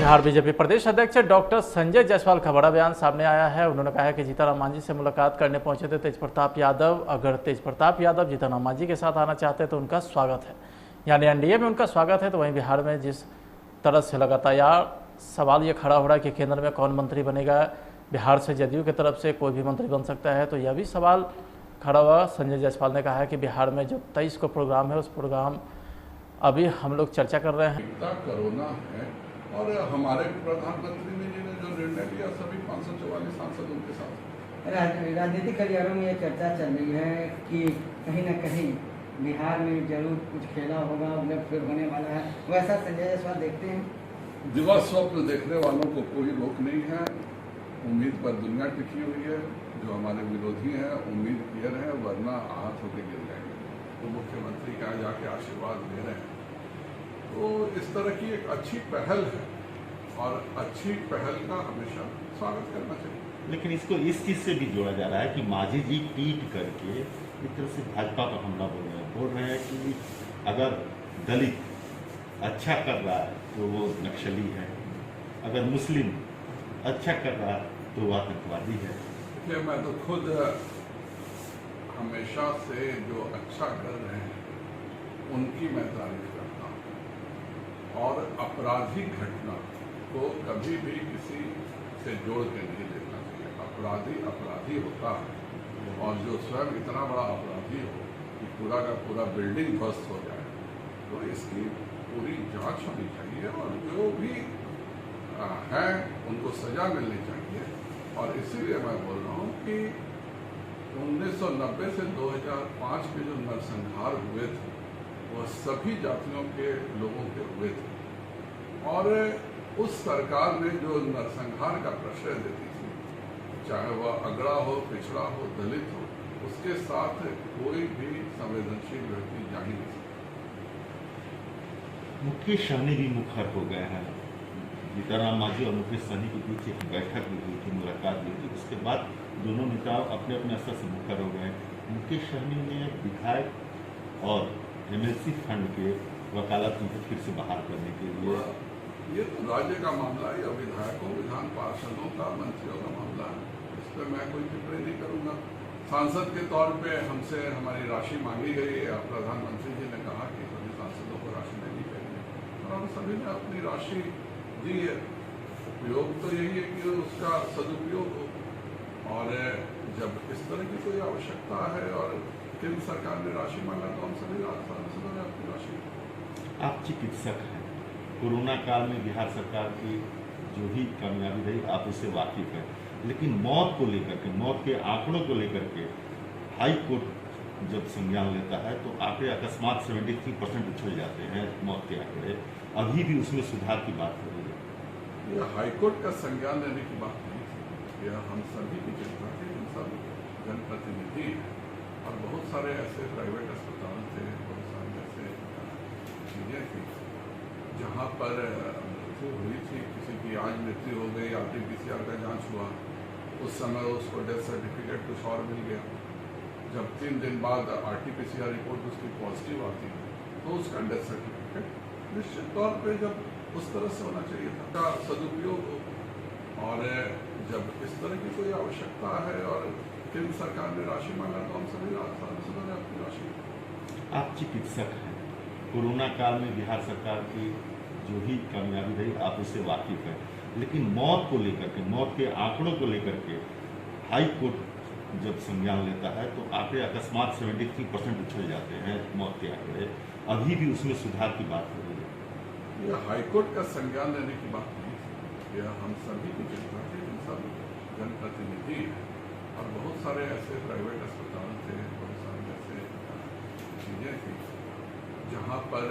Bihar BJP प्रदेश अध्यक्ष doctor Sanjay Jaiswal का बड़ा बयान सामने आया है। उन्होंने कहा है कि जीतनराम मांझी से मुलाकात करने पहुंचे थे तेजप्रताप यादव। अगर तेजप्रताप यादव जीतनराम मांझी के साथ आना चाहते हैं तो उनका स्वागत है, यानी एनडीए में उनका स्वागत है। तो वहीं बिहार में जिस तरह से लगातार सवाल ये खड़ा हो रहा है कि केंद्र में कौन मंत्री बनेगा, बिहार से जदयू की तरफ से कोई भी मंत्री बन सकता है, तो यह भी सवाल खड़ा हुआ। संजय जायसवाल ने कहा है कि बिहार में जो 23 को प्रोग्राम है, उस प्रोग्राम अभी हम लोग चर्चा कर रहे हैं। कोरोना है और हमारे प्रधानमंत्री ने जो निर्णय लिया, सभी 544 सांसद उनके साथ। राजनीतिक गलियारों में ये चर्चा चल रही है कि कहीं ना कहीं बिहार में जरूर कुछ खेला होगा, उलट फिर होने वाला है। वैसा संजय जायसवाल देखते हैं? दिवा स्वप्न देखने वालों को कोई रोक नहीं है। उम्मीद पर दुनिया टिकी हुई है। जो हमारे विरोधी हैं उम्मीद किए रहे, वरना आहत होकर गिर जाएंगे। तो मुख्यमंत्री के यहाँ जाके आशीर्वाद ले रहे हैं, तो इस तरह की एक अच्छी पहल है और अच्छी पहल का हमेशा स्वागत करना चाहिए। लेकिन इसको इस चीज़ से भी जोड़ा जा रहा है कि मांझी जी ट्वीट करके एक तरह से भाजपा पर हमला बोल रहे हैं कि अगर दलित अच्छा कर रहा है तो वो नक्सली है, अगर मुस्लिम अच्छा कर रहा है तो वो आतंकवादी है। इसलिए मैं तो खुद हमेशा से जो अच्छा कर रहे हैं उनकी मैं तारीफ करता हूँ, और आपराधिक घटना को कभी भी किसी से जोड़ के नहीं देखना चाहिए। अपराधी अपराधी होता है, और जो स्वयं इतना बड़ा अपराधी हो कि पूरा का पूरा बिल्डिंग ध्वस्त हो जाए, तो इसकी पूरी जांच होनी चाहिए और जो भी है उनको सजा मिलनी चाहिए। और इसीलिए मैं बोल रहा हूँ कि 1990 से 2005 के जो नरसंहार हुए थे वह सभी जातियों के लोगों के हुए थे, और उस सरकार ने जो नरसंहार का प्रश्रय देती थी, चाहे वह अगड़ा हो, पिछड़ा हो, दलित हो, उसके साथ कोई भी संवेदनशील व्यक्ति जा ही नहीं सकता। मुकेश सहनी भी मुखर हो गए हैं। जीतनराम मांझी और मुकेश सहनी के बीच एक बैठक भी हुई थी, मुलाकात भी हुई थी। उसके बाद दोनों नेता अपने अपने स्तर से मुखर हो गए। मुकेश सहनी ने विधायक और एमएलसी फंड के वकालत में फिर से बहाल करने के लिए, ये तो राज्य का मामला है या विधायकों, विधान पार्षदों का, मंत्रियों का मामला है। इस पर मैं कोई टिप्पणी नहीं करूंगा। सांसद के तौर पे हमसे हमारी राशि मांगी गई है। प्रधानमंत्री जी ने कहा कि सभी सांसदों को राशि देनी चाहिए, और हम सभी ने अपनी राशि दी है। उपयोग तो यही है कि उसका सदुपयोग हो, और जब इस तरह की कोई आवश्यकता है और केंद्र सरकार ने राशि मांगा तो हम सभी सांसदों ने अपनी राशि। आप चिकित्सक हैं, कोरोना काल में बिहार सरकार की जो भी कामयाबी रही आप उससे वाकिफ हैं, लेकिन मौत को लेकर के, मौत के आंकड़ों को लेकर के हाई कोर्ट जब संज्ञान लेता है तो आंकड़े अकस्मात 73% उछल जाते हैं मौत के आंकड़े। अभी भी उसमें सुधार की बात हो रही है। यह हाईकोर्ट का संज्ञान लेने की बात नहीं थी, यह हम सभी की चिंता थी। हम सब जनप्रतिनिधि हैं, और बहुत सारे ऐसे प्राइवेट अस्पताल थे, बहुत सारे ऐसे चीज़ें थी जहाँ पर मृत्यु हुई थी। किसी की आज मृत्यु हो गई, RT-PCR का जांच हुआ, उस समय उसको डेथ सर्टिफिकेट कुछ और मिल गया। जब 3 दिन बाद RT-PCR रिपोर्ट उसकी पॉजिटिव आती है तो उसका डेथ सर्टिफिकेट निश्चित तौर पे जब उस तरह से होना चाहिए था का सदुपयोग हो, और जब इस तरह की कोई आवश्यकता है और केंद्र सरकार ने राशि मांगा तो हम सभी सांसदों ने अपनी राशि। आप चिकित्सक हैं, कोरोना काल में बिहार सरकार की जो भी कामयाबी रही आप उससे वाकिफ हैं, लेकिन मौत को लेकर के, मौत के आंकड़ों को लेकर के हाई कोर्ट जब संज्ञान लेता है तो आंकड़े अकस्मात 73% उछल जाते हैं मौत के आंकड़े। अभी भी उसमें सुधार की बात हो रही है। यह हाईकोर्ट का संज्ञान लेने की बात नहीं थी, यह हम सभी की चिंता थी। हम सब जनप्रतिनिधि हैं, और बहुत सारे ऐसे प्राइवेट अस्पताल थे, बहुत सारे ऐसे चीज़ें थी जहाँ पर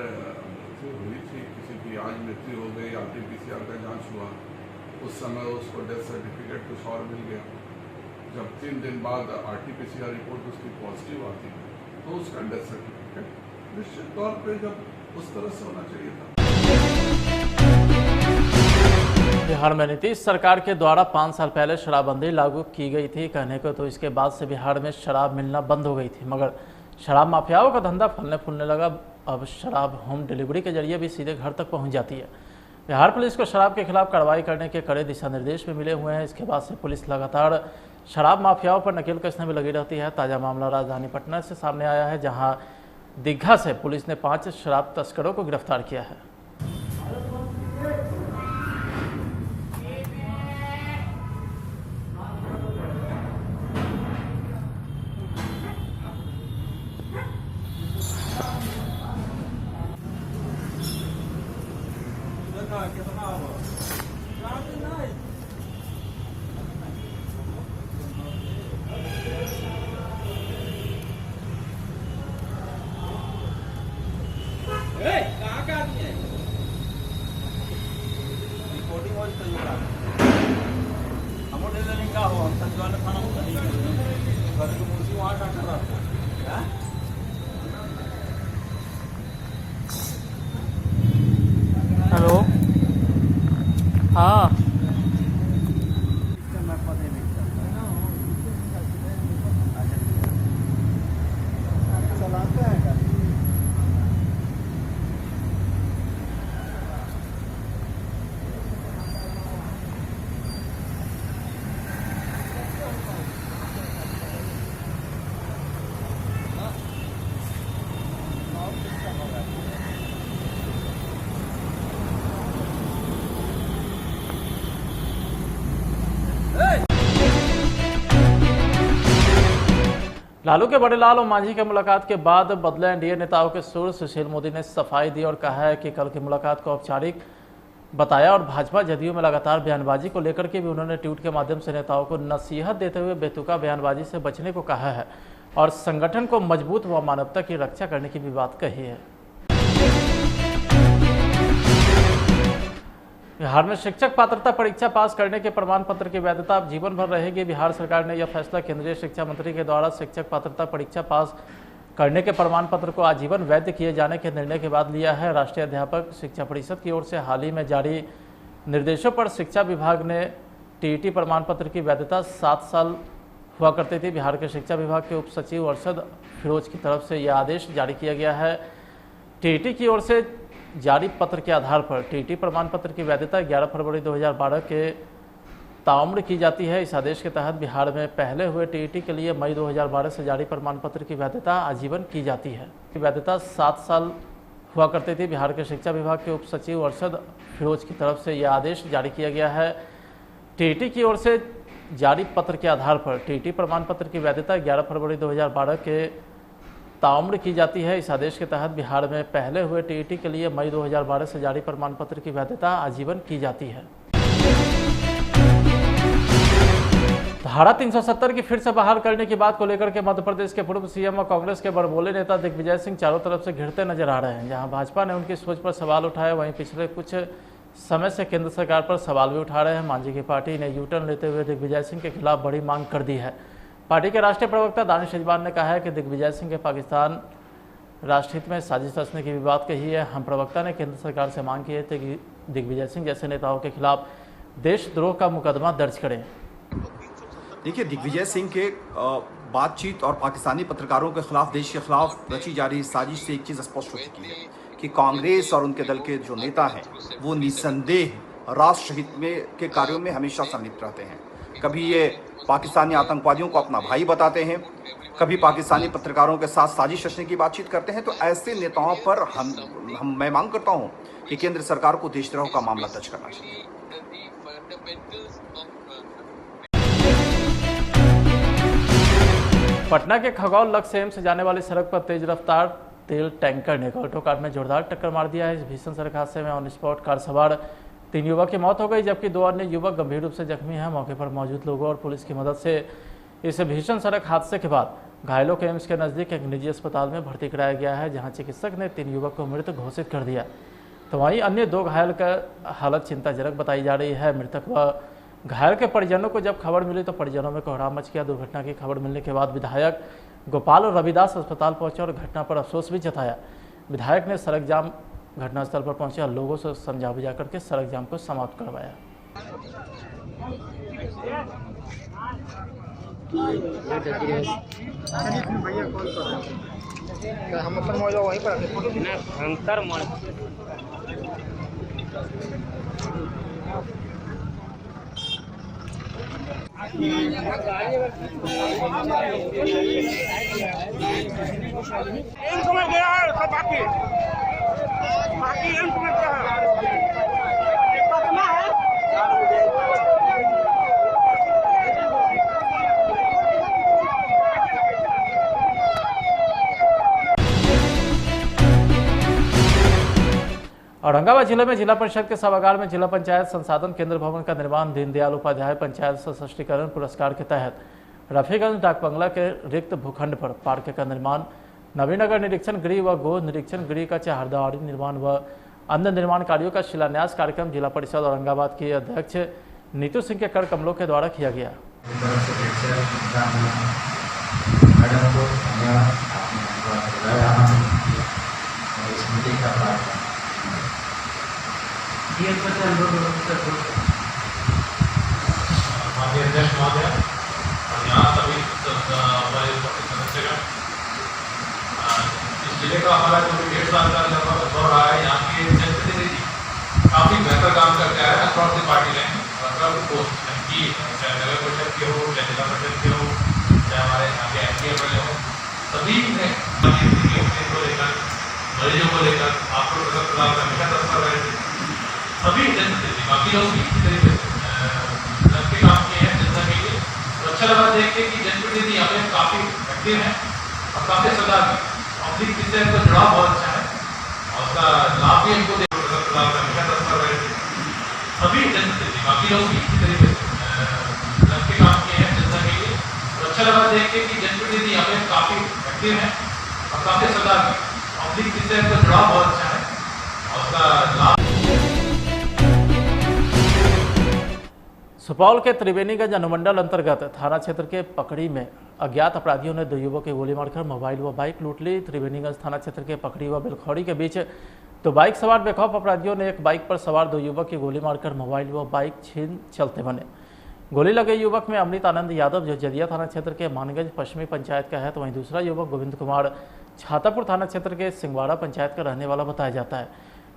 मृत्यु हुई थी। किसी की आज मृत्यु हो गई, RT-PCR का जांच हुआ, उस समय उसको डेथ सर्टिफिकेट कुछ और मिल गया। जब 3 दिन बाद RT-PCR रिपोर्ट उसकी पॉजिटिव आती है तो उसका डेथ सर्टिफिकेट निश्चित तौर पे जब उस तरह से होना चाहिए था। बिहार में नीतीश सरकार के द्वारा 5 साल पहले शराबबंदी लागू की गई थी कहने को, तो इसके बाद से बिहार में शराब मिलना बंद हो गई थी, मगर शराब माफियाओं का धंधा फलने फूलने लगा। अब शराब होम डिलीवरी के जरिए भी सीधे घर तक पहुंच जाती है। बिहार पुलिस को शराब के खिलाफ कार्रवाई करने के कड़े दिशा निर्देश भी मिले हुए हैं। इसके बाद से पुलिस लगातार शराब माफियाओं पर नकेल कसने में लगी रहती है। ताज़ा मामला राजधानी पटना से सामने आया है, जहां दीघा से पुलिस ने 5 शराब तस्करों को गिरफ्तार किया है। हेलो, हाँ लालू के बड़े लाल और मांझी की मुलाकात के बाद बदले एनडीए नेताओं के सुर। सुशील मोदी ने सफाई दी और कहा है कि कल की मुलाकात को औपचारिक बताया और भाजपा जदयू में लगातार बयानबाजी को लेकर के भी उन्होंने ट्वीट के माध्यम से नेताओं को नसीहत देते हुए बेतुका बयानबाजी से बचने को कहा है और संगठन को मजबूत व मानवता की रक्षा करने की भी बात कही है। बिहार में शिक्षक पात्रता परीक्षा पास करने के प्रमाण पत्र की वैधता अब जीवन भर रहेगी। बिहार सरकार ने यह फैसला केंद्रीय शिक्षा मंत्री के द्वारा शिक्षक पात्रता परीक्षा पास करने के प्रमाण पत्र को आजीवन वैध किए जाने के निर्णय के बाद लिया है। राष्ट्रीय अध्यापक शिक्षा परिषद की ओर से हाल ही में जारी निर्देशों पर शिक्षा विभाग ने टीईटी प्रमाण पत्र की वैधता 7 साल हुआ करती थी। बिहार के शिक्षा विभाग के उप सचिव अरशद फिरोज की तरफ से यह आदेश जारी किया गया है। टीईटी की ओर से जारी पत्र के आधार पर टीईटी प्रमाण पत्र की वैधता 11 फरवरी 2012 के ताउम्र की जाती है। इस आदेश के तहत बिहार में पहले हुए टीईटी के लिए मई 2012 से जारी प्रमाण पत्र की वैधता आजीवन की जाती है। वैधता 7 साल हुआ करती थी। बिहार के शिक्षा विभाग के उप सचिव अरशद फिरोज की तरफ से यह आदेश जारी किया गया है। टीईटी की ओर से जारी पत्र के आधार पर टीईटी प्रमाण पत्र की वैधता 11 फरवरी 2012 के ताउम्र की जाती है। इस आदेश के तहत बिहार में पहले हुए टीईटी के लिए मई 2012 से जारी प्रमाण पत्र की वैधता आजीवन की जाती है। धारा 370 की फिर से बहाल करने की बात को लेकर के मध्य प्रदेश के पूर्व सीएम और कांग्रेस के बड़बोले नेता दिग्विजय सिंह चारों तरफ से घिरते नजर आ रहे हैं। जहां भाजपा ने उनकी सोच पर सवाल उठाया, वहीं पिछले कुछ समय से केंद्र सरकार पर सवाल भी उठा रहे हैं। मांझी की पार्टी ने यूटर्न लेते हुए दिग्विजय सिंह के खिलाफ बड़ी मांग कर दी है। पार्टी के राष्ट्रीय प्रवक्ता दानिश इजबान ने कहा है कि दिग्विजय सिंह के पाकिस्तान राष्ट्रहित में साजिश रचने की भी बात कही है। हम प्रवक्ता ने केंद्र सरकार से मांग की है कि दिग्विजय सिंह जैसे नेताओं के खिलाफ देशद्रोह का मुकदमा दर्ज करें। देखिए, दिग्विजय सिंह के बातचीत और पाकिस्तानी पत्रकारों के खिलाफ, देश के खिलाफ रची जा रही साजिश से एक चीज़ स्पष्ट हो चुकी है कि कांग्रेस और उनके दल के जो नेता हैं वो निसंदेह राष्ट्र हित में के कार्यों में हमेशा संलिप्त रहते हैं। कभी ये पाकिस्तानी आतंकवादियों को अपना भाई बताते हैं, कभी पाकिस्तानी पत्रकारों के साथ साजिश रचने की बातचीत करते हैं। तो ऐसे नेताओं पर मैं मांग करता हूं कि केंद्र सरकार को देशद्रोह का मामला दर्ज करना चाहिए। पटना के खगौल लक्ष्य से एम्स जाने वाली सड़क पर तेज रफ्तार तेल टैंकर ने ऑटो कार में जोरदार टक्कर मार दिया है। इस भीषण सड़क हादसे में ऑन स्पॉट कार सवार 3 युवक की मौत हो गई, जबकि 2 अन्य युवक गंभीर रूप से जख्मी हैं। मौके पर मौजूद लोगों और पुलिस की मदद से इस भीषण सड़क हादसे के बाद घायलों को एम्स के नज़दीक एक निजी अस्पताल में भर्ती कराया गया है, जहां चिकित्सक ने 3 युवक को मृत घोषित कर दिया। तो वहीं अन्य 2 घायल का हालत चिंताजनक बताई जा रही है। मृतक व घायल के परिजनों को जब खबर मिली तो परिजनों में कोहराम मच गया। दुर्घटना की खबर मिलने के बाद विधायक गोपाल और रविदास अस्पताल पहुंचे और घटना पर अफसोस भी जताया। विधायक ने सड़क जाम घटनास्थल पर पहुंचे और लोगों से समझा बुझा करके सड़क जाम को समाप्त करवाया। हम अपन मौजूद वहीं पर में गया है सब बाकी एंड में गया है। औरंगाबाद जिले में जिला परिषद के सभागार में जिला पंचायत संसाधन केंद्र भवन का निर्माण दीनदयाल उपाध्याय पंचायत सशक्तिकरण पुरस्कार के तहत रफीगंज डाक बंगला के रिक्त भूखंड पर पार्क का निर्माण, नवीनगर निरीक्षण गृह व गो निरीक्षण गृह का चहारदीवारी निर्माण व अन्य निर्माण कार्यों का शिलान्यास कार्यक्रम जिला परिषद औरंगाबाद के अध्यक्ष नीतू सिंह के कर कमलों के द्वारा किया गया। माननीय अध्यक्ष महोदय और यहाँ सभी हमारे सदस्यगण, इस जिले का हमारा जो 1.5 साल का दौर रहा है, यहाँ के जनप्रतिनिधि काफ़ी बेहतर काम करके आए हैं across the party line, across post की, चाहे नगर परिषद के हो, चाहे जिला परिषद के हो, चाहे हमारे यहाँ के MPA वाले हो, सभी ने को लेकर, मरीजों को लेकर आपको हमेशा तत्पर रहे थे। सभी जनप्रतिनिधि बाकी लोग भी इसी तरीके से के काम किए हैं जनता के लिए। तो अच्छा लगा देख के कि जनप्रतिनिधि यहाँ पे काफ़ी एक्टिव हैं और काफ़ी सदा पब्लिक से इनका जुड़ाव बहुत अच्छा है और उसका लाभ भी इनको हमेशा तत्पर रहे थे। सभी जनप्रतिनिधि बाकी लोग भी इसी तरीके से के काम किए हैं जनता के लिए। तो अच्छा लगा देख के कि जनप्रतिनिधि यहाँ पे काफ़ी एक्टिव हैं और काफ़ी सदा पब्लिक से इनका जुड़ाव बहुत अच्छा है और उसका लाभ। सुपौल के त्रिवेणीगंज अनुमंडल अंतर्गत थाना क्षेत्र के पकड़ी में अज्ञात अपराधियों ने 2 युवकों की गोली मारकर मोबाइल व बाइक लूट ली। त्रिवेणीगंज थाना क्षेत्र के पकड़ी व बेलखौड़ी के बीच 2 बाइक सवार बेखौफ अपराधियों ने एक बाइक पर सवार 2 युवक की गोली मारकर मोबाइल व बाइक छीन चलते बने। गोली लगे युवक में अमृत आनंद यादव जो जदिया थाना क्षेत्र के मानगंज पश्चिमी पंचायत का है, तो वहीं दूसरा युवक गोविंद कुमार छातापुर थाना क्षेत्र के सिंगवाड़ा पंचायत का रहने वाला बताया जाता है।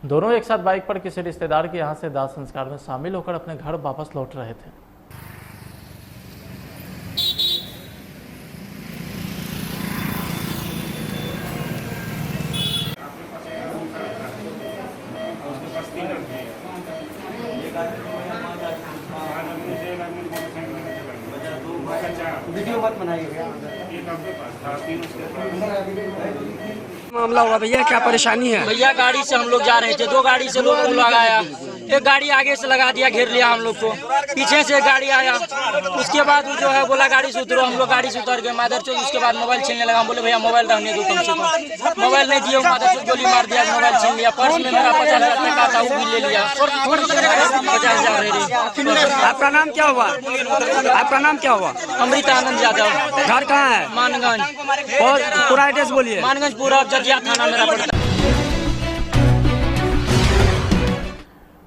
दोनों एक साथ बाइक पर किसी रिश्तेदार के यहाँ से दाह संस्कार में शामिल होकर अपने घर वापस लौट रहे थे। वीडियो मत बनाइएगा। मामला हुआ भैया, क्या परेशानी है? भैया गाड़ी से हम लोग जा रहे थे, 2 गाड़ी से लोग को लगाया, एक गाड़ी आगे से लगा दिया, घेर लिया हम लोग को, पीछे से एक गाड़ी आया, उसके बाद जो है बोला गाड़ी से उतरो, हम लोग गाड़ी से उतर गए मादर चौक। उसके बाद मोबाइल छीनने लगा, बोले भैया मोबाइल रहने दो कम से कम, मोबाइल नहीं दिए, मादर चौक गोली मार दिया, मोबाइल छीन लिया। पर्स में मेरा 50,000 टका था वो भी ले लिया, 50,000। आपका नाम क्या हुआ? आपका नाम क्या हुआ? अमृत आनंद यादव। घर कहाँ है? मानगंज। और पूरा एड्रेस बोलिए। मानगंज पूरा जजिया थाना मेरा पड़ता है।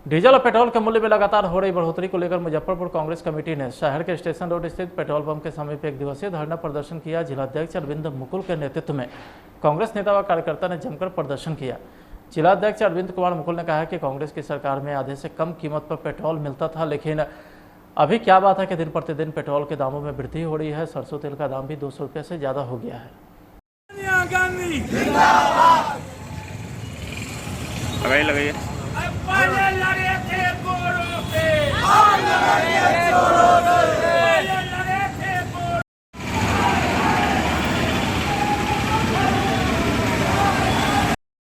डीजल और पेट्रोल के मूल्य में लगातार हो रही बढ़ोतरी को लेकर मुजफ्फरपुर कांग्रेस कमेटी ने शहर के स्टेशन रोड स्थित पेट्रोल पंप के समीप 1 दिवसीय धरना प्रदर्शन किया। जिलाध्यक्ष अरविंद मुकुल के नेतृत्व में कांग्रेस नेता व कार्यकर्ता ने जमकर प्रदर्शन किया। जिलाध्यक्ष अरविंद कुमार मुकुल ने कहा कि कांग्रेस की सरकार में आधे से कम कीमत पर पेट्रोल मिलता था, लेकिन अभी क्या बात है कि दिन प्रतिदिन पेट्रोल के दामों में वृद्धि हो रही है। सरसों तेल का दाम भी 200 रुपये से ज़्यादा हो गया है। लगाइए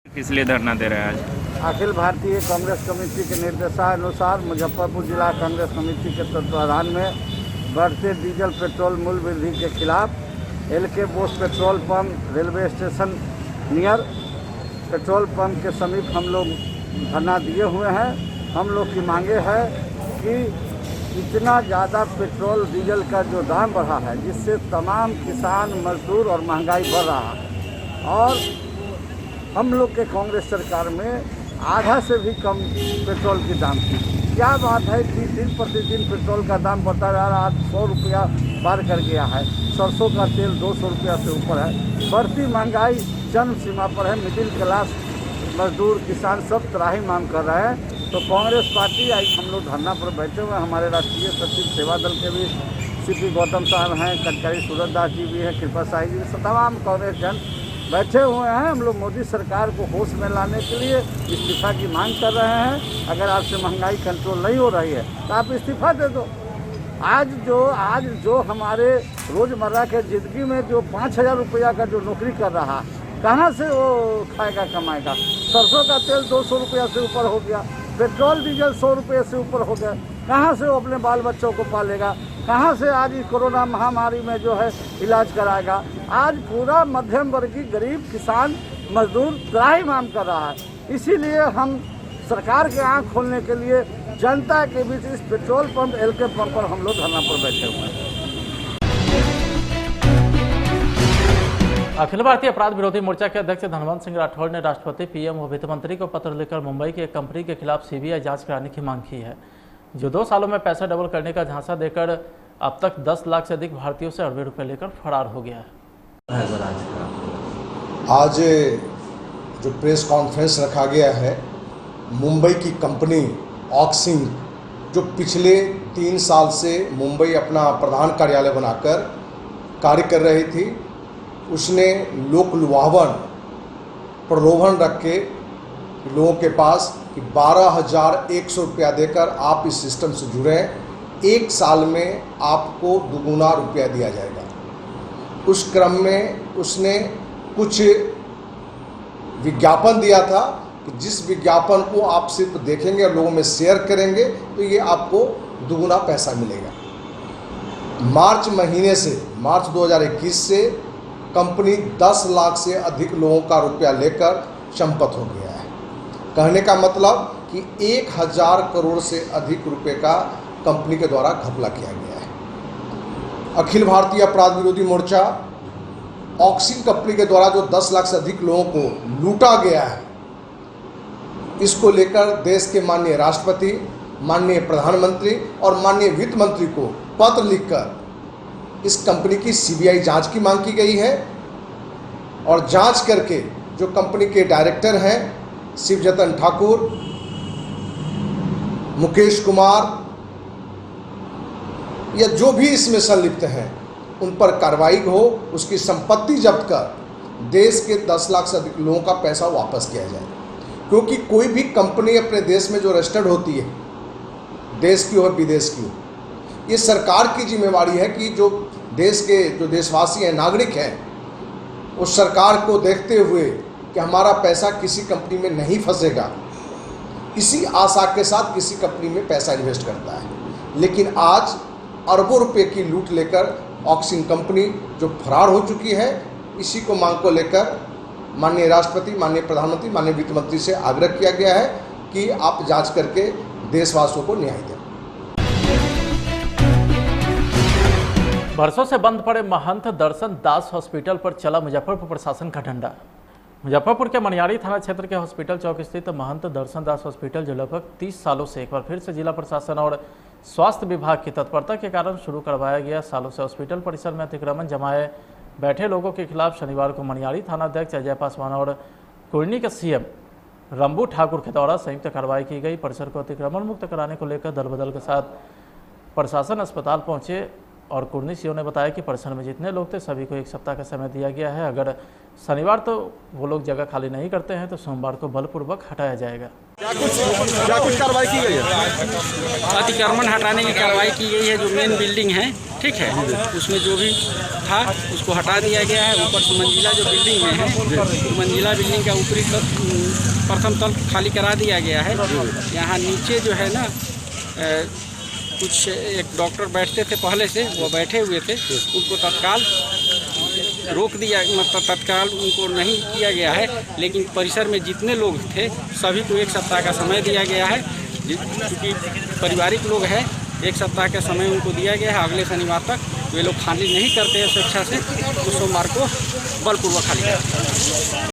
इसलिए धरना दे रहे हैं आज। अखिल भारतीय कांग्रेस कमेटी के निर्देशानुसार मुजफ्फरपुर जिला कांग्रेस कमेटी के तत्वाधान में बढ़ते डीजल पेट्रोल मूल्य वृद्धि के खिलाफ LK Bose petrol pump railway station near petrol pump के समीप हम लोग धरना दिए हुए हैं। हम लोग की मांगे है कि इतना ज़्यादा पेट्रोल डीजल का जो दाम बढ़ा है, जिससे तमाम किसान मजदूर और महंगाई बढ़ रहा है, और हम लोग के कांग्रेस सरकार में आधा से भी कम पेट्रोल की दाम थी। क्या बात है कि दिन प्रतिदिन पेट्रोल का दाम बढ़ता जा रहा है, 100 रुपया पार कर गया है। सरसों का तेल 200 रुपया से ऊपर है। बढ़ती महंगाई चरम सीमा पर है। मिडिल क्लास मजदूर किसान सब त्राही मांग कर रहे हैं। तो कांग्रेस पार्टी आज हम लोग धरना पर बैठे हुए हैं। हमारे राष्ट्रीय सचिव सेवा दल के भी सीपी गौतम साहब हैं, कटकरी सूरत दास जी भी हैं, कृपा साई जी, तमाम कांग्रेस जन बैठे हुए हैं। हम लोग मोदी सरकार को होश में लाने के लिए इस्तीफा की मांग कर रहे हैं। अगर आपसे महंगाई कंट्रोल नहीं हो रही है तो आप इस्तीफा दे दो। आज जो हमारे रोज़मर्रा के ज़िंदगी में जो 5,000 रुपया का जो नौकरी कर रहा, कहाँ से वो खाएगा कमाएगा? सरसों का तेल 200 रुपया से ऊपर हो गया, पेट्रोल डीजल 100 रुपये से ऊपर हो गया। कहाँ से वो अपने बाल बच्चों को पालेगा? कहाँ से आज इस कोरोना महामारी में जो है इलाज कराएगा? आज पूरा मध्यम वर्गीय गरीब किसान मजदूर त्राही मांग कर रहा है। इसीलिए हम सरकार के आँख खोलने के लिए जनता के बीच इस पेट्रोल पंप एलके पंप पर हम लोग धरना पर बैठे हुए हैं। अखिल भारतीय अपराध विरोधी मोर्चा के अध्यक्ष धनवंत सिंह राठौड़ ने राष्ट्रपति, पीएम व वित्त मंत्री को पत्र लिखकर मुंबई की एक कंपनी के खिलाफ सीबीआई जांच कराने की मांग की है, जो 2 सालों में पैसा डबल करने का झांसा देकर अब तक 10 लाख से अधिक भारतीयों से अरबों रुपए लेकर फरार हो गया है। आज जो प्रेस कॉन्फ्रेंस रखा गया है, मुंबई की कंपनी ऑक्सिंग जो पिछले 3 साल से मुंबई अपना प्रधान कार्यालय बनाकर कार्य कर रही थी, उसने लोक लुभावन प्रलोभन रख के लोगों के पास कि 12,100 रुपया देकर आप इस सिस्टम से जुड़ें, 1 साल में आपको दुगुना रुपया दिया जाएगा। उस क्रम में उसने कुछ विज्ञापन दिया था कि जिस विज्ञापन को आप सिर्फ देखेंगे और लोगों में शेयर करेंगे तो ये आपको दुगुना पैसा मिलेगा। मार्च महीने से, मार्च 2021 से कंपनी 10 लाख से अधिक लोगों का रुपया लेकर संपत्त हो गया है। कहने का मतलब कि 1,000 करोड़ से अधिक रुपए का कंपनी के द्वारा घपला किया गया है। अखिल भारतीय अपराध विरोधी मोर्चा ऑक्सिन कंपनी के द्वारा जो 10 लाख से अधिक लोगों को लूटा गया है, इसको लेकर देश के माननीय राष्ट्रपति, माननीय प्रधानमंत्री और माननीय वित्त मंत्री को पत्र लिखकर इस कंपनी की सीबीआई जांच की मांग की गई है और जांच करके जो कंपनी के डायरेक्टर हैं शिवजतन ठाकुर, मुकेश कुमार या जो भी इसमें संलिप्त हैं उन पर कार्रवाई हो, उसकी संपत्ति जब्त कर देश के 10 लाख से अधिक लोगों का पैसा वापस किया जाए। क्योंकि कोई भी कंपनी अपने देश में जो रजिस्टर्ड होती है, देश की हो विदेश की हो, ये सरकार की जिम्मेवारी है कि जो देश के जो देशवासी हैं, नागरिक हैं, उस सरकार को देखते हुए कि हमारा पैसा किसी कंपनी में नहीं फंसेगा, इसी आशा के साथ किसी कंपनी में पैसा इन्वेस्ट करता है। लेकिन आज अरबों रुपए की लूट लेकर ऑक्सिन कंपनी जो फरार हो चुकी है, इसी को मांग को लेकर माननीय राष्ट्रपति, माननीय प्रधानमंत्री, माननीय वित्त मंत्री से आग्रह किया गया है कि आप जांच करके देशवासियों को न्याय दें। बरसों से बंद पड़े महंत दर्शन दास हॉस्पिटल पर चला मुजफ्फरपुर प्रशासन का डंडा। मुजफ्फरपुर के मनियारी थाना क्षेत्र के हॉस्पिटल चौक स्थित महंत दर्शन दास हॉस्पिटल जो लगभग 30 सालों से एक बार फिर से जिला प्रशासन और स्वास्थ्य विभाग की तत्परता के कारण शुरू करवाया गया, सालों से हॉस्पिटल परिसर में अतिक्रमण जमाए बैठे लोगों के खिलाफ शनिवार को मनियारी थाना अध्यक्ष अजय पासवान और कुर्नी के सीएम रंबू ठाकुर के द्वारा संयुक्त कार्रवाई की गई। परिसर को अतिक्रमण मुक्त कराने को लेकर दल बदल के साथ प्रशासन अस्पताल पहुंचे और कुर्नी सीओ ने बताया कि परिसर में जितने लोग थे सभी को 1 सप्ताह का समय दिया गया है। अगर शनिवार तो वो लोग जगह खाली नहीं करते हैं तो सोमवार को बलपूर्वक हटाया जाएगा। क्या कुछ कार्रवाई की गई है? अतिक्रमण हटाने की कार्रवाई की गई है। जो मेन बिल्डिंग है, ठीक है, उसमें जो भी था उसको हटा दिया गया है। ऊपर सुमंजिला जो बिल्डिंग में है, सुमंजिला बिल्डिंग का ऊपरी प्रथम तल खाली करा दिया गया है। यहाँ नीचे जो है ना कुछ एक डॉक्टर बैठते थे पहले से, वो बैठे हुए थे, उनको तत्काल रोक दिया, मतलब तत्काल उनको नहीं किया गया है। लेकिन परिसर में जितने लोग थे सभी को 1 सप्ताह का समय दिया गया है। क्योंकि पारिवारिक लोग हैं, 1 सप्ताह का समय उनको दिया गया है। अगले शनिवार तक वे लोग खाली नहीं करते हैं स्वेच्छा से, तो सोमवार को बलपूर्वक खाली करते हैं।